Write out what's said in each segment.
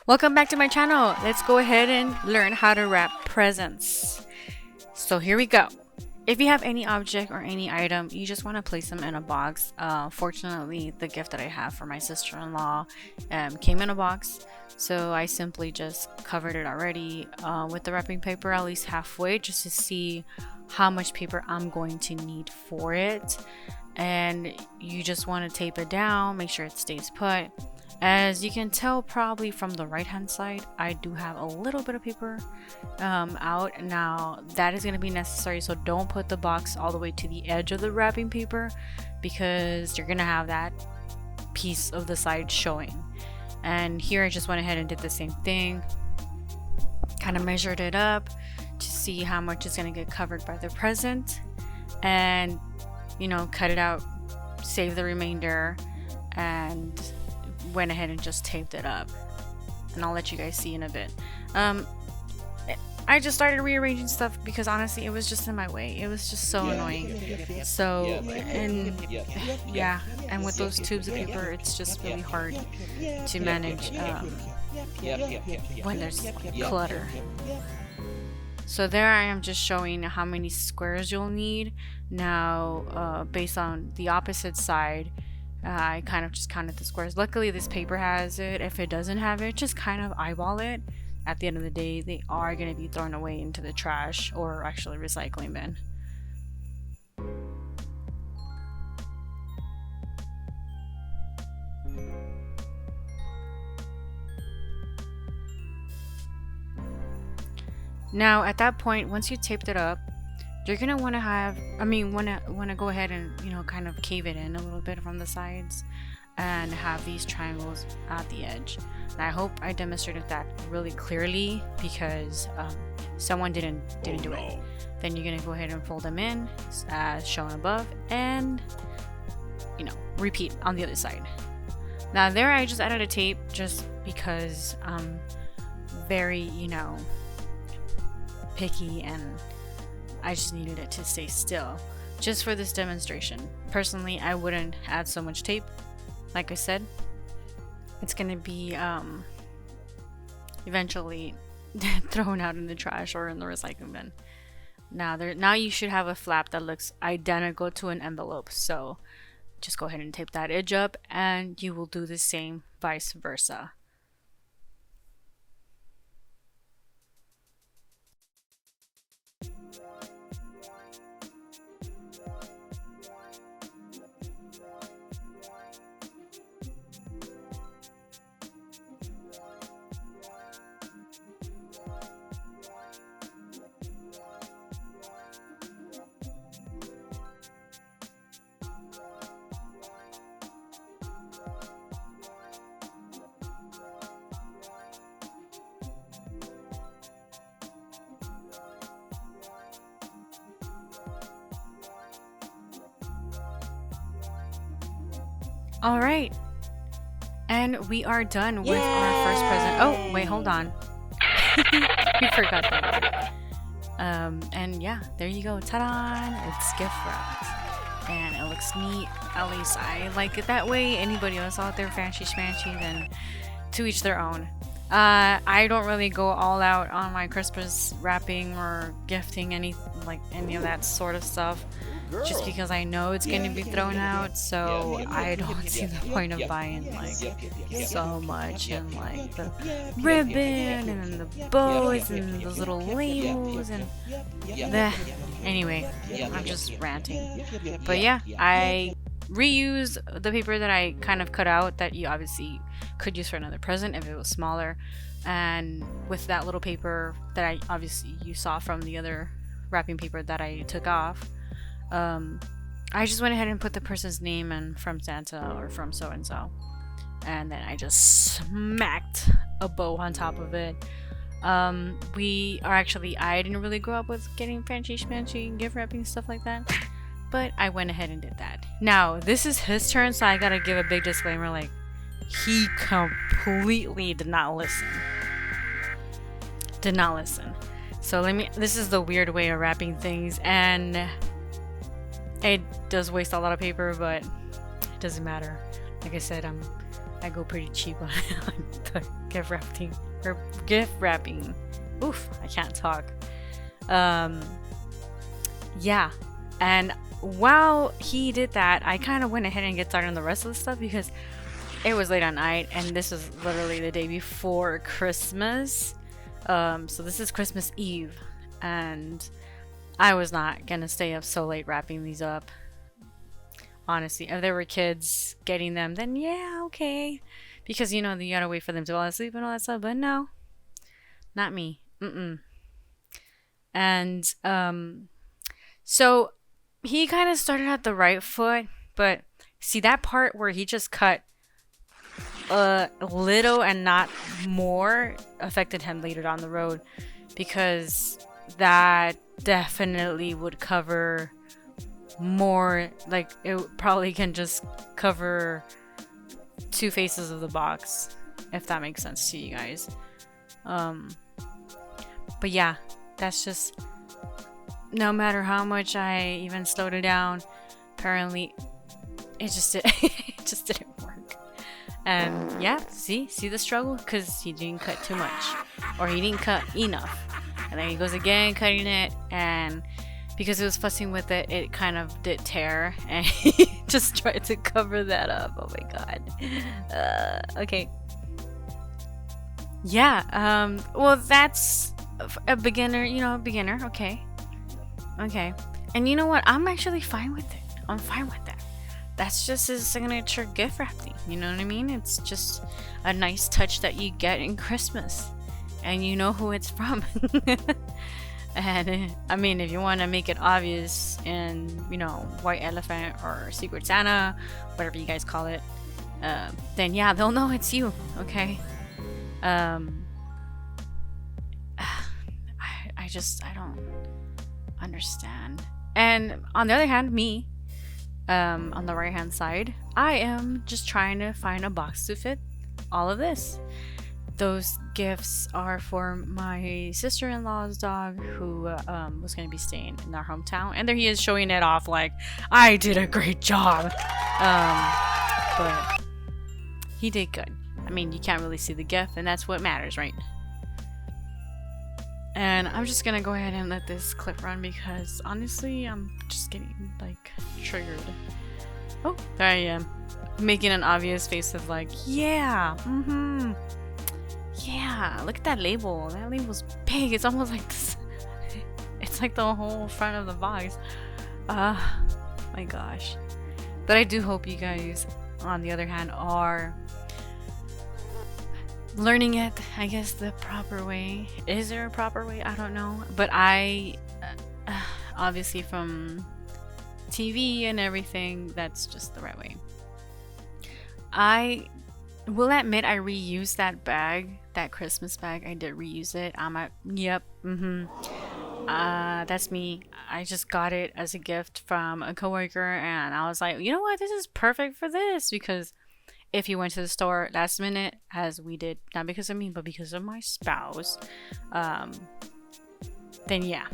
Welcome back to my channel. Let's go ahead and learn how to wrap presents. So here we go. If you have any object or any item, you just want to place them in a box. Fortunately, the gift that I have for my sister-in-law came in a box. So I simply just covered it already with the wrapping paper at least halfway, just to see how much paper I'm going to need for it. And you just want to tape it down, make sure it stays put. As you can tell probably from the right hand side, I do have a little bit of paper out. Now that is going to be necessary, so don't put the box all the way to the edge of the wrapping paper, because you're going to have that piece of the side showing. And here I just went ahead and did the same thing, kind of measured it up to see how much is going to get covered by the present, and cut it out, save the remainder, and went ahead and just taped it up. And I'll let you guys see in a bit. I just started rearranging stuff because honestly it was just in my way. It was just so annoying. So, and yeah, and with those tubes of paper it's just really hard to manage when there's clutter. So there I am, just showing how many squares you'll need. Now based on the opposite side, I kind of just counted the squares. Luckily this paper has it. If it doesn't have it, just kind of eyeball it. At the end of the day, they are going to be thrown away into the trash, or actually recycling bin. Now at that point, once you taped it up, you're gonna want to have, want to go ahead and kind of cave it in a little bit from the sides, and have these triangles at the edge. And I hope I demonstrated that really clearly, because someone didn't do it. Then you're gonna go ahead and fold them in as shown above, and repeat on the other side. Now there I just added a tape just because I'm very picky, and I just needed it to stay still just for this demonstration. Personally, I wouldn't add so much tape. Like I said, it's gonna be eventually thrown out in the trash or in the recycling bin. Now you should have a flap that looks identical to an envelope, so just go ahead and tape that edge up, and you will do the same vice versa. All right, and we are done with our first present. Oh wait, hold on. We forgot that. And yeah, there you go. Ta-da! It's gift wrapped, and it looks neat. At least I like it that way. Anybody else out there fancy schmancy, then to each their own. I don't really go all out on my Christmas wrapping or gifting any of that sort of stuff, just because I know it's going to be thrown out. So I don't see the point of buying so much, and the ribbon and the bows and those little labels and anyway, I'm just ranting. But yeah, I reuse the paper that I kind of cut out that you obviously could use for another present if it was smaller, and with that little paper that you saw from the other wrapping paper that I took off, I just went ahead and put the person's name in, from Santa or from so and so, and then I just smacked a bow on top of it. I didn't really grow up with getting fancy schmancy gift wrapping stuff like that, but I went ahead and did that. Now this is his turn, so I gotta give a big disclaimer, he completely did not listen. So this is the weird way of wrapping things, and it does waste a lot of paper, but it doesn't matter. Like I said, I go pretty cheap on gift wrapping or gift wrapping. Oof, I can't talk. Yeah, and while he did that, I kind of went ahead and get started on the rest of the stuff because it was late at night, and this was literally the day before Christmas. So this is Christmas Eve, and I was not gonna stay up so late wrapping these up. Honestly, if there were kids getting them, then yeah, okay. Because, you know, you gotta wait for them to fall asleep and all that stuff. But no, not me. And, so he kind of started at the right foot. But see that part where he just cut a little and not more affected him later down the road. Because that definitely would cover more, like it probably can just cover 2 faces of the box, if that makes sense to you guys. But yeah, that's just, no matter how much I even slowed it down, apparently it just didn't work. And yeah, see the struggle, because he didn't cut too much, or he didn't cut enough, and then he goes again cutting it, and because he was fussing with it, it kind of did tear, and he just tried to cover that up. Oh my god. Okay. Yeah, well, that's a beginner, okay. Okay. And you know what? I'm actually fine with it. I'm fine with that. That's just his signature gift wrapping. You know what I mean? It's just a nice touch that you get in Christmas. And you know who it's from. And I mean, if you want to make it obvious in, White Elephant or Secret Santa, whatever you guys call it, then yeah, they'll know it's you, okay? I don't understand. And on the other hand, me, on the right hand side, I am just trying to find a box to fit all of this. Those gifts are for my sister-in-law's dog who was going to be staying in our hometown. And there he is showing it off like, I did a great job. But he did good. I mean, you can't really see the gift, and that's what matters, right? And I'm just going to go ahead and let this clip run because honestly, I'm just getting like triggered. Oh, there I am. Making an obvious face of like, yeah, yeah, look at that label. That label's big. It's almost like this. It's like the whole front of the box. My gosh. But I do hope you guys, on the other hand, are learning it, I guess, the proper way. Is there a proper way? I don't know. But I, obviously from TV and everything, that's just the right way. I will admit I reused that bag, that Christmas bag. I did reuse it. That's me. I just got it as a gift from a coworker, and I was like, you know what, this is perfect for this, because if you went to the store last minute, as we did, not because of me, but because of my spouse, then yeah,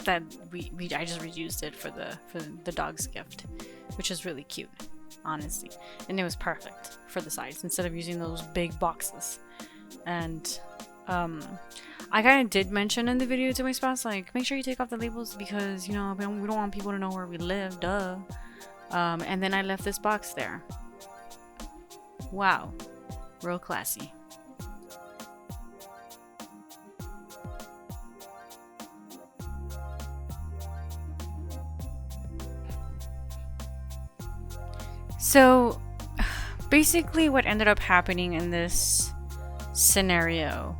that I just reused it for the dog's gift, which is really cute, honestly, and it was perfect for the size instead of using those big boxes. And I kind of did mention in the video to my spouse, like, make sure you take off the labels because, we don't want people to know where we live, duh. And then I left this box there. Wow, real classy. So basically what ended up happening in this scenario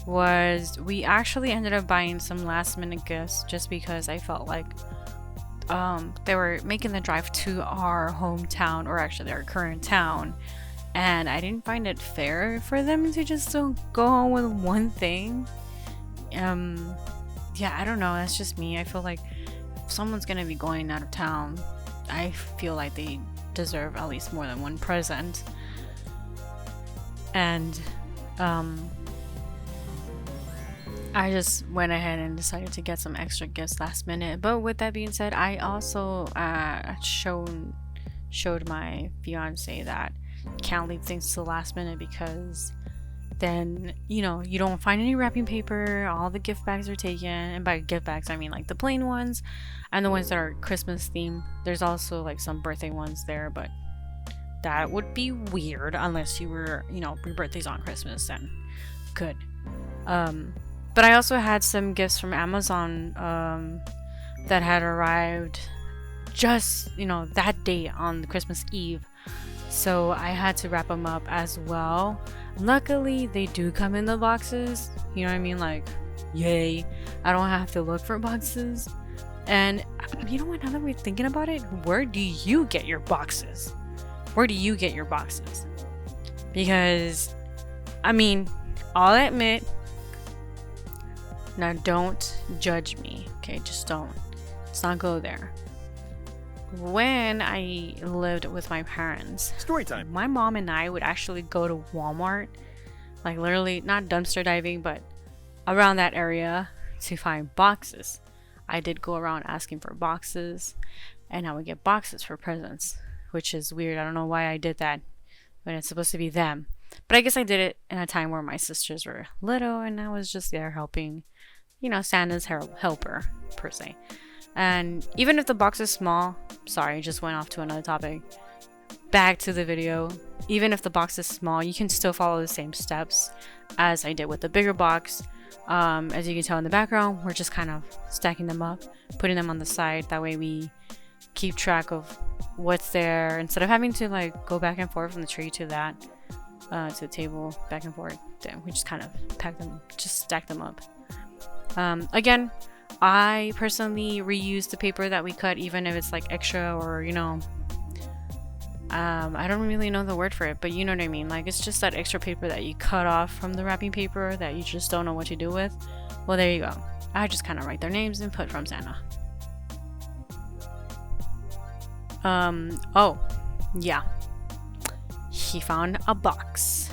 was we actually ended up buying some last minute gifts just because I felt like they were making the drive to our hometown, or actually our current town, and I didn't find it fair for them to just go home with one thing. Yeah, I don't know, that's just me. I feel like if someone's gonna be going out of town, I feel like they deserve at least more than one present. And I just went ahead and decided to get some extra gifts last minute. But with that being said, I also showed my fiance that You can't leave things to the last minute, because then, you know, you don't find any wrapping paper, all the gift bags are taken. And by gift bags, I mean like the plain ones and the ones that are Christmas themed. There's also like some birthday ones there, but that would be weird unless you were, you know, your birthday's on Christmas, then good. But I also had some gifts from Amazon that had arrived just, you know, that day on Christmas Eve. So I had to wrap them up as well. Luckily, they do come in the boxes. You know what I mean? Like, yay. I don't have to look for boxes. And you know what? Now that we're thinking about it, where do you get your boxes? Where do you get your boxes? Because, I mean, I'll admit, now don't judge me, okay? Just don't. Let's not go there. When I lived with my parents, Story time. my mom and I would actually go to Walmart, like literally not dumpster diving, but around that area to find boxes. I did go around asking for boxes, and I would get boxes for presents, which is weird. I don't know why I did that when it's supposed to be them. But I guess I did it in a time where my sisters were little, and I was just there helping, you know, Santa's helper, per se. And even if the box is small, sorry, just went off to another topic. Back to the video. Even if the box is small, you can still follow the same steps as I did with the bigger box. As you can tell in the background, we're just kind of stacking them up, putting them on the side. That way we keep track of what's there instead of having to like go back and forth from the tree to that, to the table, back and forth. Then we just kind of pack them, just stack them up. Again, I personally reuse the paper that we cut, even if it's like extra or, you know, I don't really know the word for it, but you know what I mean. Like, it's just that extra paper that you cut off from the wrapping paper that you just don't know what to do with. Well, there you go. I just kind of write their names and put from Santa. Oh, yeah. He found a box.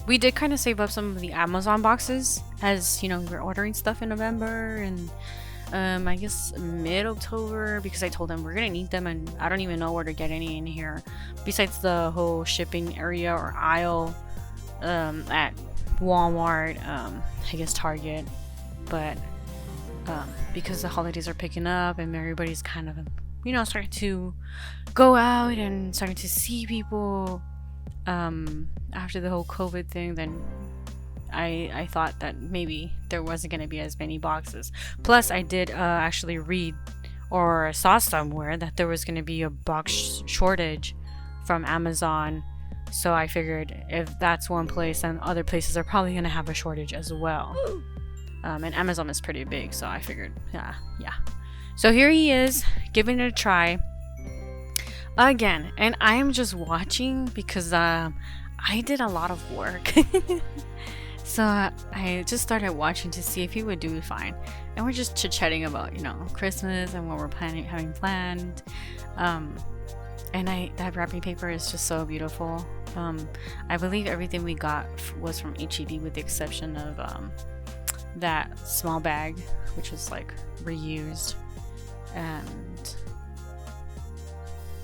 We did kind of save up some of the Amazon boxes, as you know, we were ordering stuff in November and I guess mid-October, because I told them we're gonna need them, and I don't even know where to get any in here besides the whole shipping area or aisle at Walmart, I guess Target. But because the holidays are picking up and everybody's kind of, you know, starting to go out and starting to see people after the whole COVID thing, then I thought that maybe there wasn't going to be as many boxes. Plus, I did actually read or saw somewhere that there was going to be a box shortage from Amazon. So I figured if that's one place, then other places are probably going to have a shortage as well. And Amazon is pretty big, so I figured, yeah. So here he is, giving it a try again. And I am just watching because I did a lot of work. So I just started watching to see if he would do fine. And we're just chit-chatting about, you know, Christmas and what we're having planned. And that wrapping paper is just so beautiful. I believe everything we got was from HEB with the exception of that small bag, which was like reused. And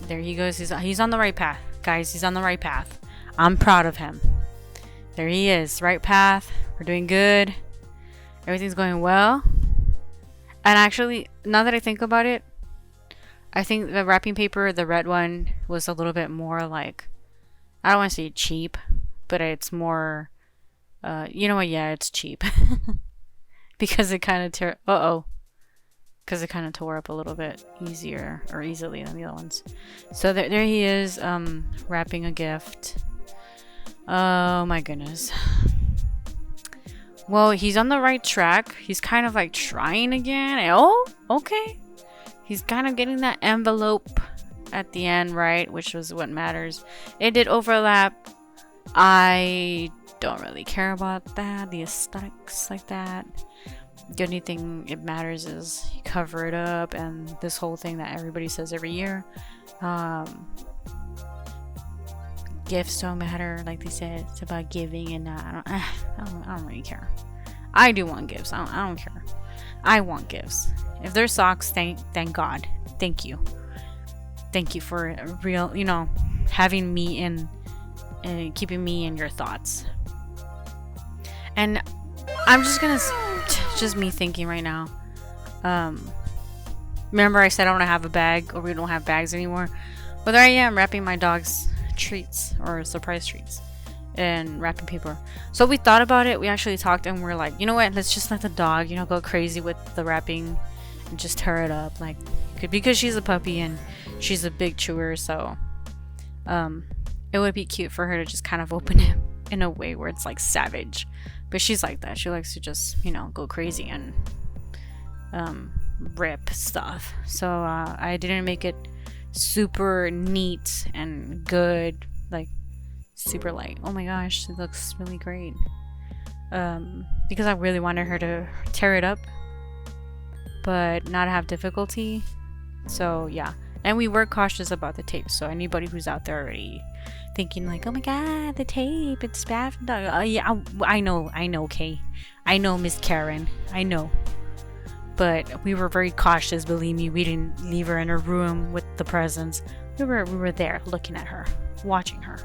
there he goes. He's on the right path, guys. He's on the right path. I'm proud of him. There he is, right path. We're doing good. Everything's going well. And actually, now that I think about it, I think the wrapping paper, the red one, was a little bit more like, I don't want to say cheap, but it's more, you know what? Yeah, it's cheap. Because it kind of because it kind of tore up a little bit easily than the other ones. So there he is, wrapping a gift. Oh my goodness. Well, he's on the right track. He's kind of like trying again. Oh, okay. He's kind of getting that envelope at the end right, which was what matters. It did overlap. I don't really care about that, the aesthetics like that. The only thing it matters is you cover it up, and this whole thing that everybody says every year. Gifts don't matter, like they said. It's about giving, and I don't really care. I do want gifts. I don't care. I want gifts. If there's socks, thank God. Thank you. thank you for real, having me in and keeping me in your thoughts. And I'm just gonna, just me thinking right now. Remember I said I don't have a bag, or we don't have bags anymore? Well, there I am wrapping my dog's treats, or surprise treats, and wrapping paper. So we thought about it. We actually talked, and we're like, you know what? Let's just let the dog, go crazy with the wrapping, and just tear it up, like, because she's a puppy and she's a big chewer. So, it would be cute for her to just kind of open it in a way where it's like savage. But she's like that. She likes to just, go crazy and rip stuff. So I didn't make it super neat and good, like super light. Oh my gosh, it looks really great. Because I really wanted her to tear it up, but not have difficulty. So yeah, and we were cautious about the tape. So anybody who's out there already thinking like, oh my god, the tape, it's bad for the dog. Yeah, I know, Kay. I know, Miss Karen. I know. But we were very cautious, believe me. We didn't leave her in her room with the presents. We were there looking at her, watching her.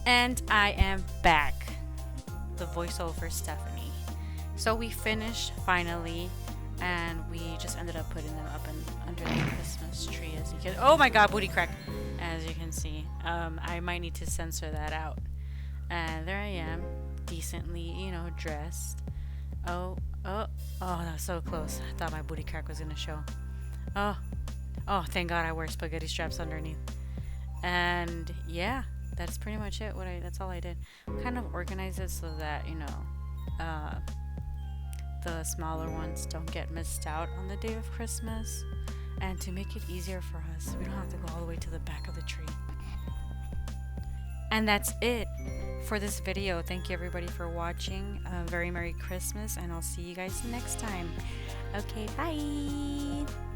And I am back, the voiceover Stephanie. So we finished finally, and we just ended up putting them up under the Christmas tree, as you can. Oh my God, booty crack! As you can see, I might need to censor that out. And there I am, decently, dressed. Oh, that's so close. I thought my booty crack was gonna show. Oh, thank God I wear spaghetti straps underneath. And yeah. That's pretty much it. That's all I did. Kind of organize it so that the smaller ones don't get missed out on the day of Christmas, and to make it easier for us, we don't have to go all the way to the back of the tree. And that's it for this video. Thank you everybody for watching. Very Merry Christmas, and I'll see you guys next time. Okay, bye.